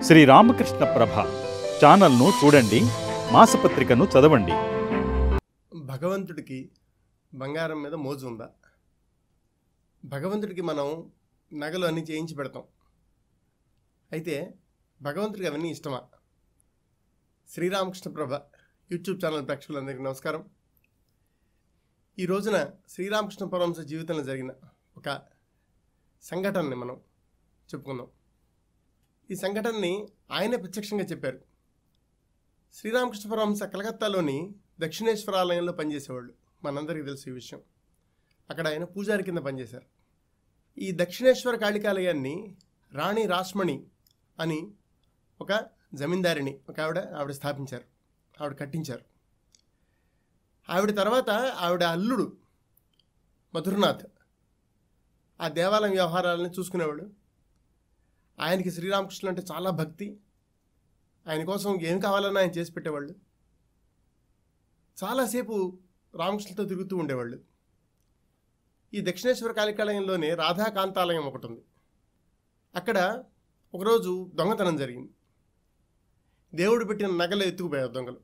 శ్రీ రామకృష్ణ ప్రభ ఛానల్ను చూడండి, మాసపత్రికను చదవండి. భగవంతుడికి బంగారం మీద మోజు ఉందా? భగవంతుడికి మనం నగలు అన్నీ చేయించి పెడతాం. అయితే భగవంతుడికి అవన్నీ ఇష్టమా? శ్రీరామకృష్ణ ప్రభ యూట్యూబ్ ఛానల్ ప్రేక్షకులందరికీ నమస్కారం. ఈ రోజున శ్రీరామకృష్ణ పరమహంస జీవితంలో జరిగిన ఒక సంఘటనని మనం చెప్పుకుందాం. ఈ సంఘటనని ఆయనే ప్రత్యక్షంగా చెప్పారు. శ్రీరామకృష్ణ పరమహంస కలకత్తాలోని దక్షిణేశ్వర ఆలయంలో పనిచేసేవాళ్ళు. మనందరికీ తెలుసు ఈ విషయం. అక్కడ ఆయన పూజారి కింద పనిచేశారు. ఈ దక్షిణేశ్వర కాళికాలయాన్ని రాణి రాస్మణి అని ఒక జమీందారిని ఒక ఆవిడ స్థాపించారు, ఆవిడ కట్టించారు. ఆవిడ తర్వాత ఆవిడ అల్లుడు మధురనాథ్ ఆ దేవాలయం వ్యవహారాలని చూసుకునేవాడు. ఆయనకి శ్రీరామకృష్ణులు అంటే చాలా భక్తి. ఆయన కోసం ఏం కావాలన్నా ఆయన చేసి పెట్టేవాళ్ళు. చాలాసేపు రామకృష్ణులతో తిరుగుతూ ఉండేవాళ్ళు. ఈ దక్షిణేశ్వర కాళికాలయంలోనే రాధాకాంతాలయం ఒకటి ఉంది. అక్కడ ఒకరోజు దొంగతనం జరిగింది. దేవుడు పెట్టిన నగలు ఎత్తుకుపోయారు దొంగలు.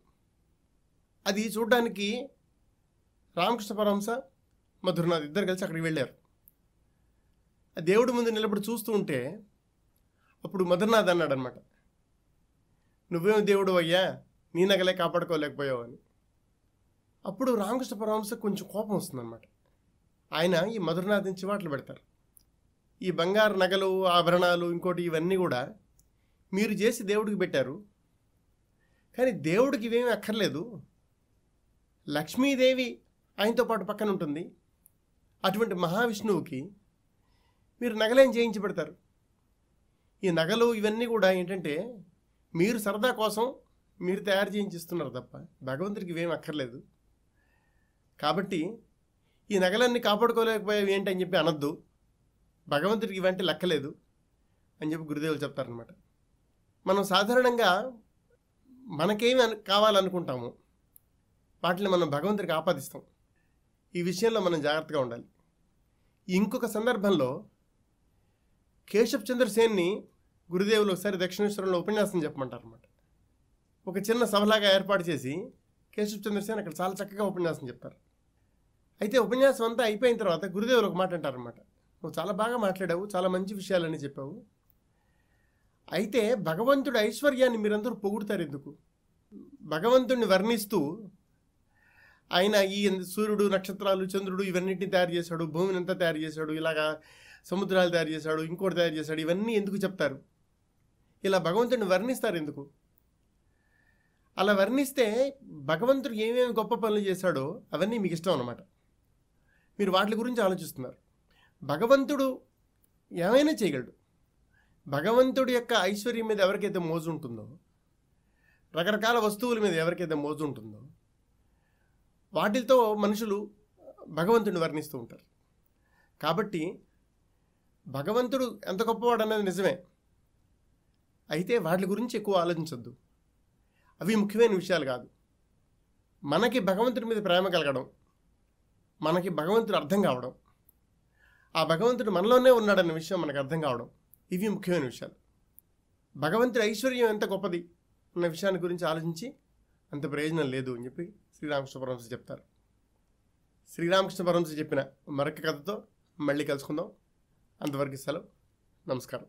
అది చూడ్డానికి రామకృష్ణ పరమహంస మధురనాథ్ ఇద్దరు కలిసి అక్కడికి వెళ్ళారు. ఆ దేవుడి ముందు నిలబడి చూస్తూ ఉంటే అప్పుడు మధురనాథ్ అన్నాడు అనమాట, నువ్వేం దేవుడు అయ్యా, నీ నగలే కాపాడుకోలేకపోయావు అని. అప్పుడు రామకృష్ణ పరమహంస కొంచెం కోపం వస్తుందన్నమాట. ఆయన ఈ మధురనాథ్ని చివాట్లు పెడతారు. ఈ బంగారు నగలు, ఆభరణాలు, ఇంకోటి ఇవన్నీ కూడా మీరు చేసి దేవుడికి పెట్టారు, కానీ దేవుడికి ఇవేమీ అక్కర్లేదు. లక్ష్మీదేవి ఆయనతో పాటు పక్కన ఉంటుంది. అటువంటి మహావిష్ణువుకి మీరు నగలేం చేయించి పెడతారు? ఈ నగలు ఇవన్నీ కూడా ఏంటంటే మీరు సరదా కోసం మీరు తయారు చేయించిస్తున్నారు తప్ప భగవంతుడికి ఇవేం అక్కర్లేదు. కాబట్టి ఈ నగలన్నీ కాపాడుకోలేకపోయావి ఏంటి అని చెప్పి అనొద్దు. భగవంతుడికి ఇవంటే లెక్కలేదు అని చెప్పి గురుదేవులు చెప్తారనమాట. మనం సాధారణంగా మనకేమి కావాలనుకుంటాము వాటిని మనం భగవంతుడికి ఆపాదిస్తాం. ఈ విషయంలో మనం జాగ్రత్తగా ఉండాలి. ఇంకొక సందర్భంలో కేశవ్ చంద్ర సేన్ని గురుదేవులు ఒకసారి దక్షిణేశ్వరంలో ఉపన్యాసం చెప్పమంటారు అనమాట. ఒక చిన్న సభలాగా ఏర్పాటు చేసి కేశవ్ చంద్ర సేన్ అక్కడ చాలా చక్కగా ఉపన్యాసం చెప్తారు. అయితే ఉపన్యాసం అంతా అయిపోయిన తర్వాత గురుదేవులు ఒక మాట అంటారనమాట, నువ్వు చాలా బాగా మాట్లాడావు, చాలా మంచి విషయాలని చెప్పావు. అయితే భగవంతుడి ఐశ్వర్యాన్ని మీరందరూ పొగుడుతారు ఎందుకు? భగవంతుడిని వర్ణిస్తూ ఆయన ఈ సూర్యుడు, నక్షత్రాలు, చంద్రుడు ఇవన్నింటినీ తయారు చేశాడు, భూమిని అంతా తయారు చేశాడు, ఇలాగా సముద్రాలు తయారు చేశాడు, ఇంకోటి తయారు చేశాడు, ఇవన్నీ ఎందుకు చెప్తారు? ఇలా భగవంతుడిని వర్ణిస్తారు ఎందుకు? అలా వర్ణిస్తే భగవంతుడు ఏమేమి గొప్ప పనులు చేశాడో అవన్నీ మీకు ఇష్టం అన్నమాట. మీరు వాటి గురించి ఆలోచిస్తున్నారు. భగవంతుడు ఏమైనా చేయగలడు. భగవంతుడి యొక్క ఐశ్వర్యం మీద ఎవరికైతే మోజు ఉంటుందో, రకరకాల వస్తువుల మీద ఎవరికైతే మోజు ఉంటుందో, వాటితో మనుషులు భగవంతుడిని వర్ణిస్తూ ఉంటారు. కాబట్టి భగవంతుడు ఎంత గొప్పవాడు అన్నది నిజమే. అయితే వాటి గురించి ఎక్కువ ఆలోచించొద్దు. అవి ముఖ్యమైన విషయాలు కాదు. మనకి భగవంతుడి మీద ప్రేమ కలగడం, మనకి భగవంతుడు అర్థం కావడం, ఆ భగవంతుడు మనలోనే ఉన్నాడన్న విషయం మనకు అర్థం కావడం, ఇవి ముఖ్యమైన విషయాలు. భగవంతుడి ఐశ్వర్యం ఎంత గొప్పది అన్న విషయాన్ని గురించి ఆలోచించి అంత ప్రయోజనం లేదు అని చెప్పి శ్రీరామకృష్ణ పరమహంస చెప్తారు. శ్రీరామకృష్ణ పరమహంస చెప్పిన మరొక కథతో మళ్ళీ కలుసుకుందాం. అంతవరకు సెలవు. నమస్కారం.